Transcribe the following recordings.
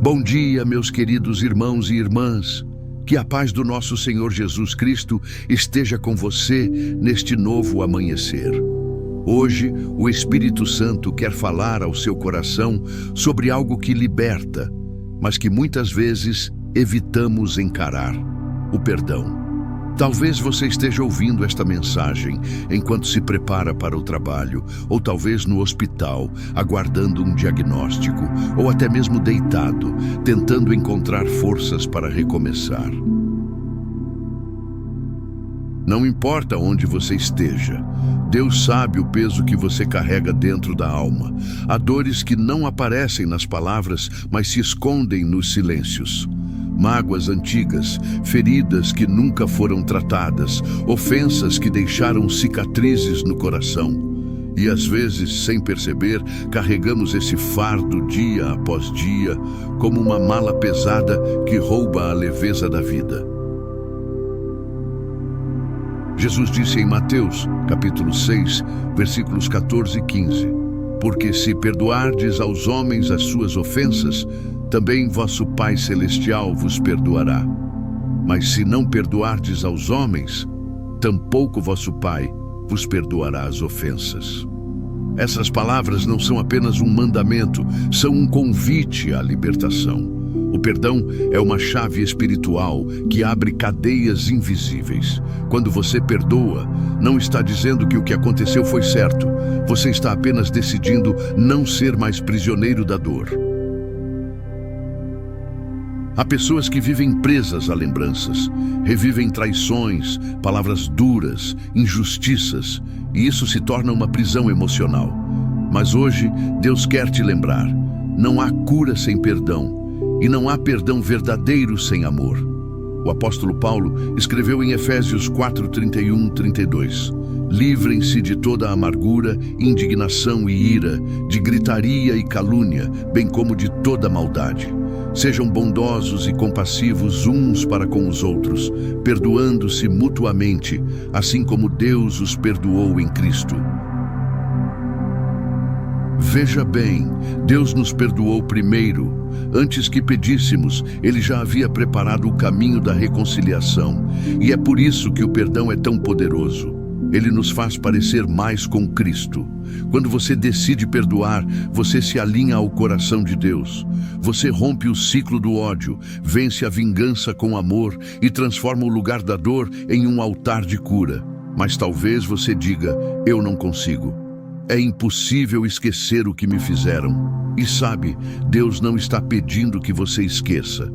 Bom dia, meus queridos irmãos e irmãs. Que a paz do nosso Senhor Jesus Cristo esteja com você neste novo amanhecer. Hoje, o Espírito Santo quer falar ao seu coração sobre algo que liberta, mas que muitas vezes evitamos encarar: o perdão. Talvez você esteja ouvindo esta mensagem enquanto se prepara para o trabalho, ou talvez no hospital, aguardando um diagnóstico, ou até mesmo deitado, tentando encontrar forças para recomeçar. Não importa onde você esteja, Deus sabe o peso que você carrega dentro da alma. Há dores que não aparecem nas palavras, mas se escondem nos silêncios. Mágoas antigas, feridas que nunca foram tratadas, ofensas que deixaram cicatrizes no coração. E às vezes, sem perceber, carregamos esse fardo dia após dia, como uma mala pesada que rouba a leveza da vida. Jesus disse em Mateus, capítulo 6, versículos 14 e 15: Porque se perdoardes aos homens as suas ofensas, também vosso Pai Celestial vos perdoará. Mas se não perdoardes aos homens, tampouco vosso Pai vos perdoará as ofensas. Essas palavras não são apenas um mandamento, são um convite à libertação. O perdão é uma chave espiritual que abre cadeias invisíveis. Quando você perdoa, não está dizendo que o que aconteceu foi certo. Você está apenas decidindo não ser mais prisioneiro da dor. Há pessoas que vivem presas a lembranças, revivem traições, palavras duras, injustiças, e isso se torna uma prisão emocional. Mas hoje, Deus quer te lembrar: não há cura sem perdão, e não há perdão verdadeiro sem amor. O apóstolo Paulo escreveu em Efésios 4, 31, 32: Livrem-se de toda amargura, indignação e ira, de gritaria e calúnia, bem como de toda maldade. Sejam bondosos e compassivos uns para com os outros, perdoando-se mutuamente, assim como Deus os perdoou em Cristo. Veja bem, Deus nos perdoou primeiro. Antes que pedíssemos, Ele já havia preparado o caminho da reconciliação. E é por isso que o perdão é tão poderoso. Ele nos faz parecer mais com Cristo. Quando você decide perdoar, você se alinha ao coração de Deus. Você rompe o ciclo do ódio, vence a vingança com amor e transforma o lugar da dor em um altar de cura. Mas talvez você diga: eu não consigo. É impossível esquecer o que me fizeram. E sabe, Deus não está pedindo que você esqueça.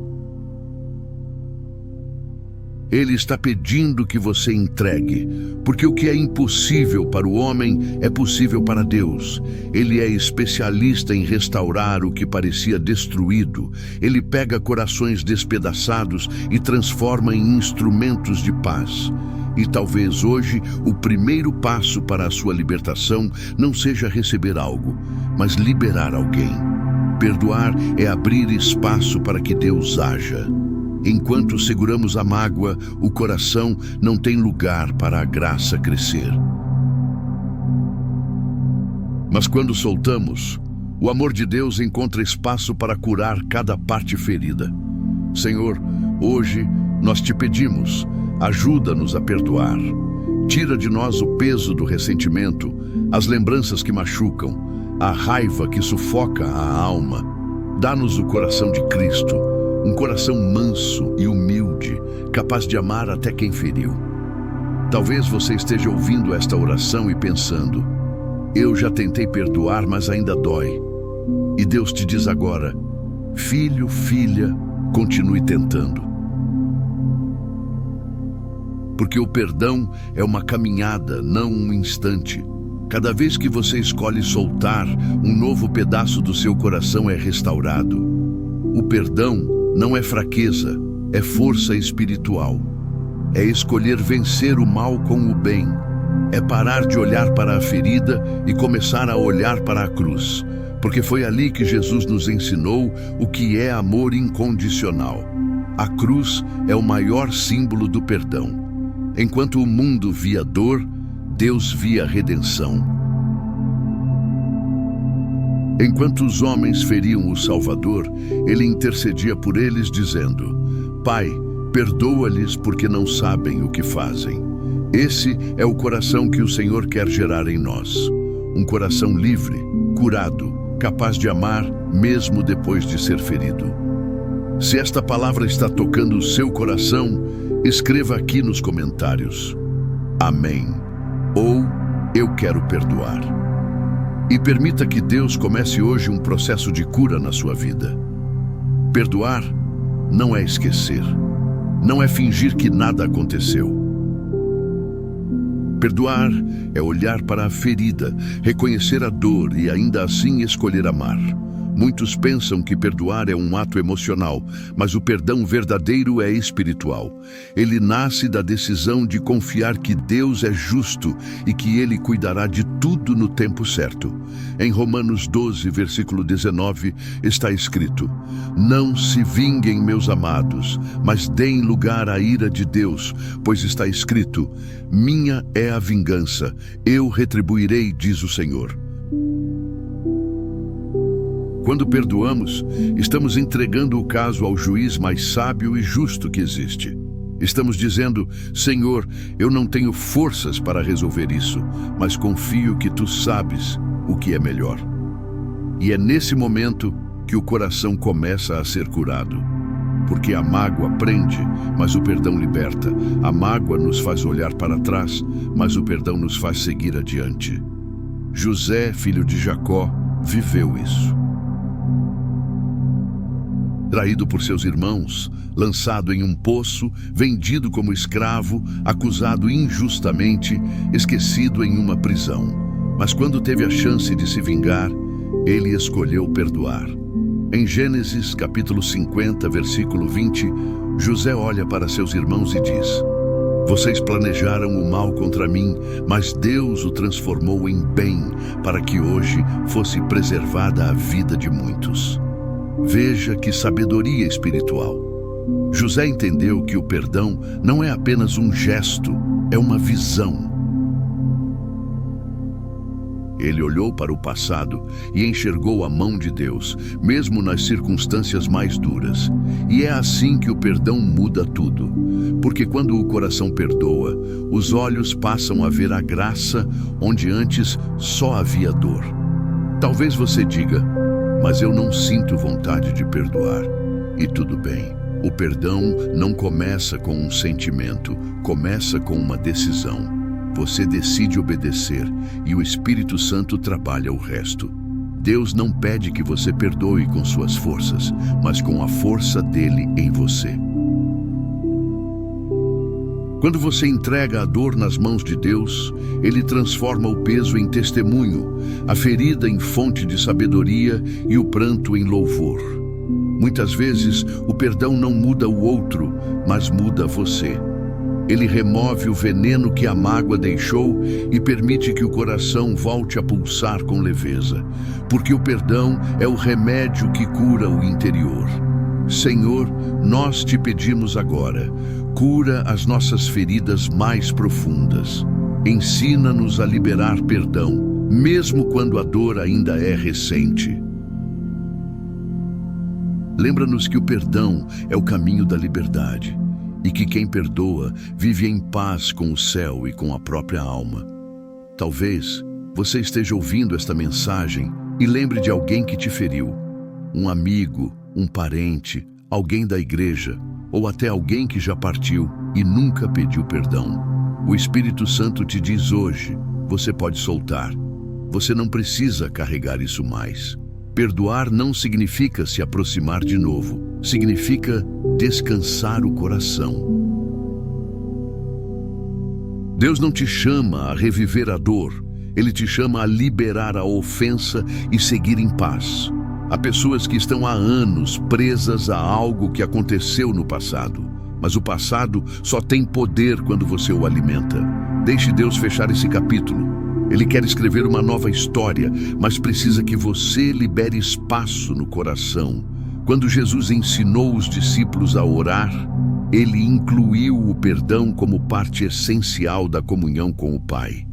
Ele está pedindo que você entregue, porque o que é impossível para o homem é possível para Deus. Ele é especialista em restaurar o que parecia destruído. Ele pega corações despedaçados e transforma em instrumentos de paz. E talvez hoje o primeiro passo para a sua libertação não seja receber algo, mas liberar alguém. Perdoar é abrir espaço para que Deus haja. Enquanto seguramos a mágoa, o coração não tem lugar para a graça crescer. Mas quando soltamos, o amor de Deus encontra espaço para curar cada parte ferida. Senhor, hoje nós te pedimos: ajuda-nos a perdoar. Tira de nós o peso do ressentimento, as lembranças que machucam, a raiva que sufoca a alma. Dá-nos o coração de Cristo, um coração manso e humilde, capaz de amar até quem feriu. Talvez você esteja ouvindo esta oração e pensando: eu já tentei perdoar, mas ainda dói. E Deus te diz agora: filho, filha, continue tentando. Porque o perdão é uma caminhada, não um instante. Cada vez que você escolhe soltar, um novo pedaço do seu coração é restaurado. O perdão não é fraqueza, é força espiritual. É escolher vencer o mal com o bem. É parar de olhar para a ferida e começar a olhar para a cruz. Porque foi ali que Jesus nos ensinou o que é amor incondicional. A cruz é o maior símbolo do perdão. Enquanto o mundo via dor, Deus via redenção. Enquanto os homens feriam o Salvador, ele intercedia por eles, dizendo: Pai, perdoa-lhes porque não sabem o que fazem. Esse é o coração que o Senhor quer gerar em nós. Um coração livre, curado, capaz de amar mesmo depois de ser ferido. Se esta palavra está tocando o seu coração, escreva aqui nos comentários: Amém. Ou eu quero perdoar. E permita que Deus comece hoje um processo de cura na sua vida. Perdoar não é esquecer, não é fingir que nada aconteceu. Perdoar é olhar para a ferida, reconhecer a dor e ainda assim escolher amar. Muitos pensam que perdoar é um ato emocional, mas o perdão verdadeiro é espiritual. Ele nasce da decisão de confiar que Deus é justo e que Ele cuidará de tudo no tempo certo. Em Romanos 12, versículo 19, está escrito: Não se vinguem, meus amados, mas deem lugar à ira de Deus, pois está escrito: Minha é a vingança, eu retribuirei, diz o Senhor. Quando perdoamos, estamos entregando o caso ao juiz mais sábio e justo que existe. Estamos dizendo: Senhor, eu não tenho forças para resolver isso, mas confio que Tu sabes o que é melhor. E é nesse momento que o coração começa a ser curado. Porque a mágoa prende, mas o perdão liberta. A mágoa nos faz olhar para trás, mas o perdão nos faz seguir adiante. José, filho de Jacó, viveu isso. Traído por seus irmãos, lançado em um poço, vendido como escravo, acusado injustamente, esquecido em uma prisão. Mas quando teve a chance de se vingar, ele escolheu perdoar. Em Gênesis, capítulo 50, versículo 20, José olha para seus irmãos e diz: Vocês planejaram o mal contra mim, mas Deus o transformou em bem, para que hoje fosse preservada a vida de muitos. Veja que sabedoria espiritual. José entendeu que o perdão não é apenas um gesto, é uma visão. Ele olhou para o passado e enxergou a mão de Deus, mesmo nas circunstâncias mais duras. E é assim que o perdão muda tudo. Porque quando o coração perdoa, os olhos passam a ver a graça onde antes só havia dor. Talvez você diga: Mas eu não sinto vontade de perdoar. E tudo bem. O perdão não começa com um sentimento, começa com uma decisão. Você decide obedecer e o Espírito Santo trabalha o resto. Deus não pede que você perdoe com suas forças, mas com a força dele em você. Quando você entrega a dor nas mãos de Deus, Ele transforma o peso em testemunho, a ferida em fonte de sabedoria e o pranto em louvor. Muitas vezes, o perdão não muda o outro, mas muda você. Ele remove o veneno que a mágoa deixou e permite que o coração volte a pulsar com leveza, porque o perdão é o remédio que cura o interior. Senhor, nós te pedimos agora, cura as nossas feridas mais profundas. Ensina-nos a liberar perdão, mesmo quando a dor ainda é recente. Lembra-nos que o perdão é o caminho da liberdade e que quem perdoa vive em paz com o céu e com a própria alma. Talvez você esteja ouvindo esta mensagem e lembre de alguém que te feriu, um amigo, um parente, alguém da igreja, ou até alguém que já partiu e nunca pediu perdão. O Espírito Santo te diz hoje: você pode soltar. Você não precisa carregar isso mais. Perdoar não significa se aproximar de novo. Significa descansar o coração. Deus não te chama a reviver a dor. Ele te chama a liberar a ofensa e seguir em paz. Há pessoas que estão há anos presas a algo que aconteceu no passado, mas o passado só tem poder quando você o alimenta. Deixe Deus fechar esse capítulo. Ele quer escrever uma nova história, mas precisa que você libere espaço no coração. Quando Jesus ensinou os discípulos a orar, ele incluiu o perdão como parte essencial da comunhão com o Pai.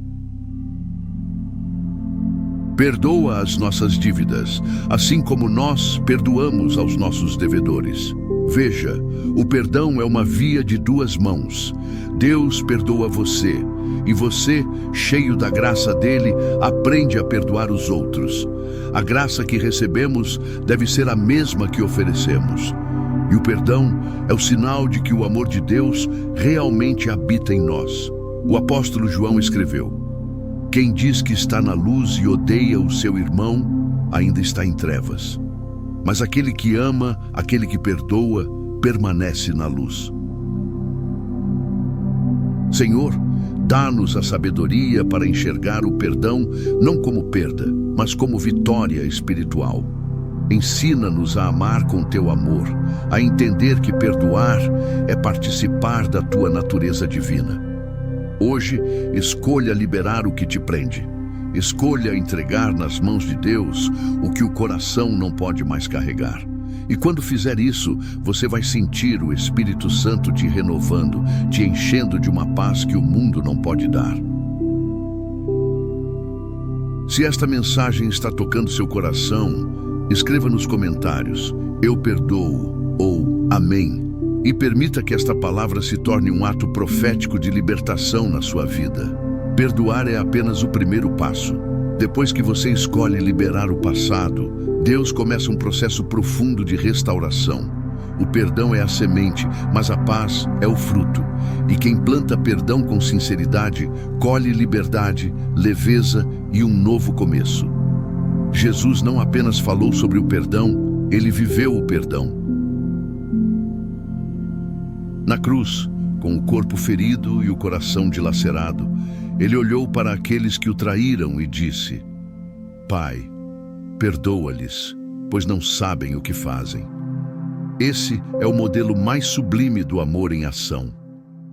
Perdoa as nossas dívidas, assim como nós perdoamos aos nossos devedores. Veja, o perdão é uma via de duas mãos. Deus perdoa você, e você, cheio da graça dele, aprende a perdoar os outros. A graça que recebemos deve ser a mesma que oferecemos. E o perdão é o sinal de que o amor de Deus realmente habita em nós. O apóstolo João escreveu: quem diz que está na luz e odeia o seu irmão, ainda está em trevas. Mas aquele que ama, aquele que perdoa, permanece na luz. Senhor, dá-nos a sabedoria para enxergar o perdão não como perda, mas como vitória espiritual. Ensina-nos a amar com teu amor, a entender que perdoar é participar da tua natureza divina. Hoje, escolha liberar o que te prende. Escolha entregar nas mãos de Deus o que o coração não pode mais carregar. E quando fizer isso, você vai sentir o Espírito Santo te renovando, te enchendo de uma paz que o mundo não pode dar. Se esta mensagem está tocando seu coração, escreva nos comentários: eu perdoo ou amém. E permita que esta palavra se torne um ato profético de libertação na sua vida. Perdoar é apenas o primeiro passo. Depois que você escolhe liberar o passado, Deus começa um processo profundo de restauração. O perdão é a semente, mas a paz é o fruto. E quem planta perdão com sinceridade, colhe liberdade, leveza e um novo começo. Jesus não apenas falou sobre o perdão, ele viveu o perdão. Na cruz, com o corpo ferido e o coração dilacerado, ele olhou para aqueles que o traíram e disse: Pai, perdoa-lhes, pois não sabem o que fazem. Esse é o modelo mais sublime do amor em ação.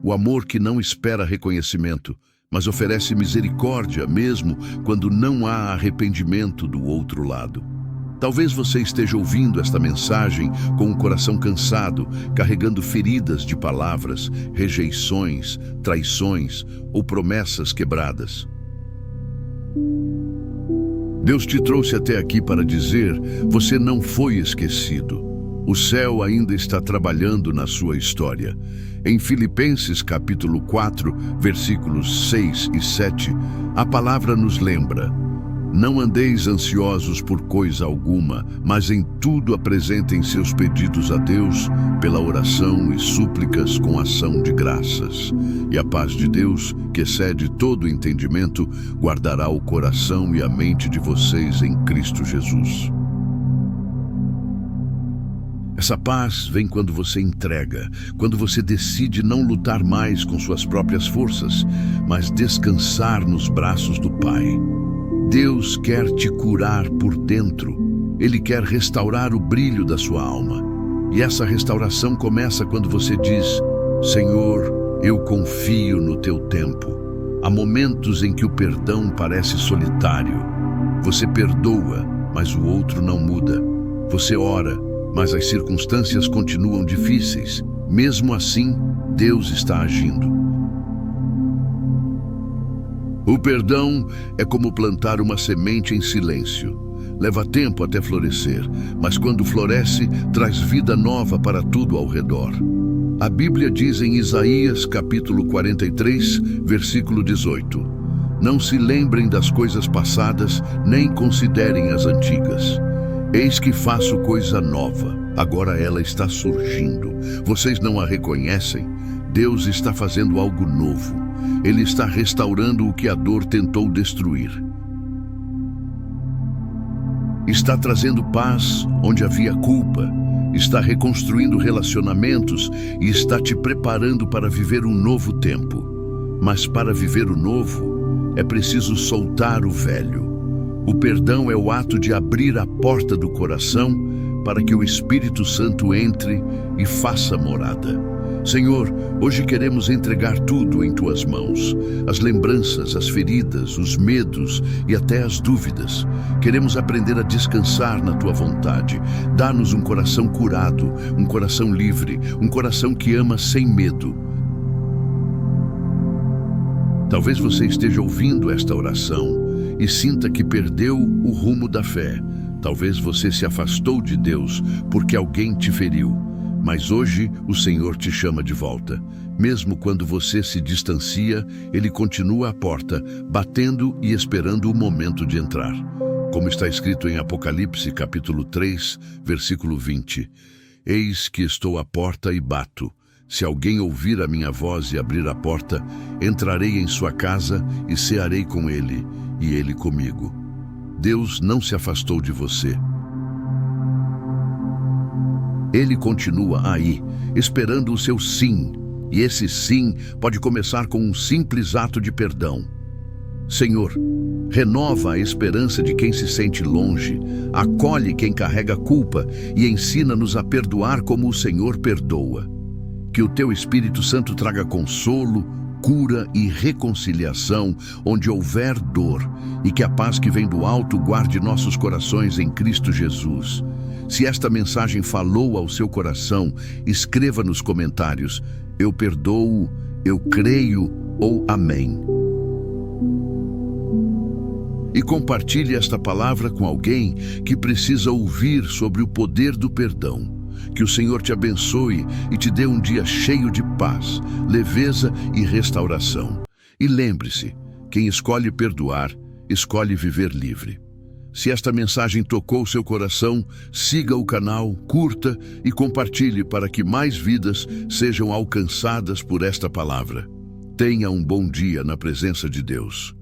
O amor que não espera reconhecimento, mas oferece misericórdia mesmo quando não há arrependimento do outro lado. Talvez você esteja ouvindo esta mensagem com o coração cansado, carregando feridas de palavras, rejeições, traições ou promessas quebradas. Deus te trouxe até aqui para dizer: você não foi esquecido. O céu ainda está trabalhando na sua história. Em Filipenses capítulo 4, versículos 6 e 7, a palavra nos lembra: não andeis ansiosos por coisa alguma, mas em tudo apresentem seus pedidos a Deus pela oração e súplicas com ação de graças. E a paz de Deus, que excede todo entendimento, guardará o coração e a mente de vocês em Cristo Jesus. Essa paz vem quando você entrega, quando você decide não lutar mais com suas próprias forças, mas descansar nos braços do Pai. Deus quer te curar por dentro. Ele quer restaurar o brilho da sua alma. E essa restauração começa quando você diz: Senhor, eu confio no teu tempo. Há momentos em que o perdão parece solitário. Você perdoa, mas o outro não muda. Você ora, mas as circunstâncias continuam difíceis. Mesmo assim, Deus está agindo. O perdão é como plantar uma semente em silêncio. Leva tempo até florescer, mas quando floresce, traz vida nova para tudo ao redor. A Bíblia diz em Isaías capítulo 43, versículo 18: não se lembrem das coisas passadas, nem considerem as antigas. Eis que faço coisa nova, agora ela está surgindo. Vocês não a reconhecem? Deus está fazendo algo novo. Ele está restaurando o que a dor tentou destruir. Está trazendo paz onde havia culpa. Está reconstruindo relacionamentos e está te preparando para viver um novo tempo. Mas para viver o novo, é preciso soltar o velho. O perdão é o ato de abrir a porta do coração para que o Espírito Santo entre e faça morada. Senhor, hoje queremos entregar tudo em Tuas mãos. As lembranças, as feridas, os medos e até as dúvidas. Queremos aprender a descansar na Tua vontade. Dá-nos um coração curado, um coração livre, um coração que ama sem medo. Talvez você esteja ouvindo esta oração e sinta que perdeu o rumo da fé. Talvez você se afastou de Deus porque alguém te feriu, mas hoje o Senhor te chama de volta. Mesmo quando você se distancia, Ele continua à porta, batendo e esperando o momento de entrar. Como está escrito em Apocalipse, capítulo 3, versículo 20. Eis que estou à porta e bato. Se alguém ouvir a minha voz e abrir a porta, entrarei em sua casa e cearei com ele, e ele comigo. Deus não se afastou de você. Ele continua aí, esperando o seu sim. E esse sim pode começar com um simples ato de perdão. Senhor, renova a esperança de quem se sente longe, acolhe quem carrega culpa e ensina-nos a perdoar como o Senhor perdoa. Que o Teu Espírito Santo traga consolo, cura e reconciliação onde houver dor, e que a paz que vem do alto guarde nossos corações em Cristo Jesus. Se esta mensagem falou ao seu coração, escreva nos comentários: eu perdoo, eu creio ou amém. E compartilhe esta palavra com alguém que precisa ouvir sobre o poder do perdão. Que o Senhor te abençoe e te dê um dia cheio de paz, leveza e restauração. E lembre-se, quem escolhe perdoar, escolhe viver livre. Se esta mensagem tocou seu coração, siga o canal, curta e compartilhe para que mais vidas sejam alcançadas por esta palavra. Tenha um bom dia na presença de Deus.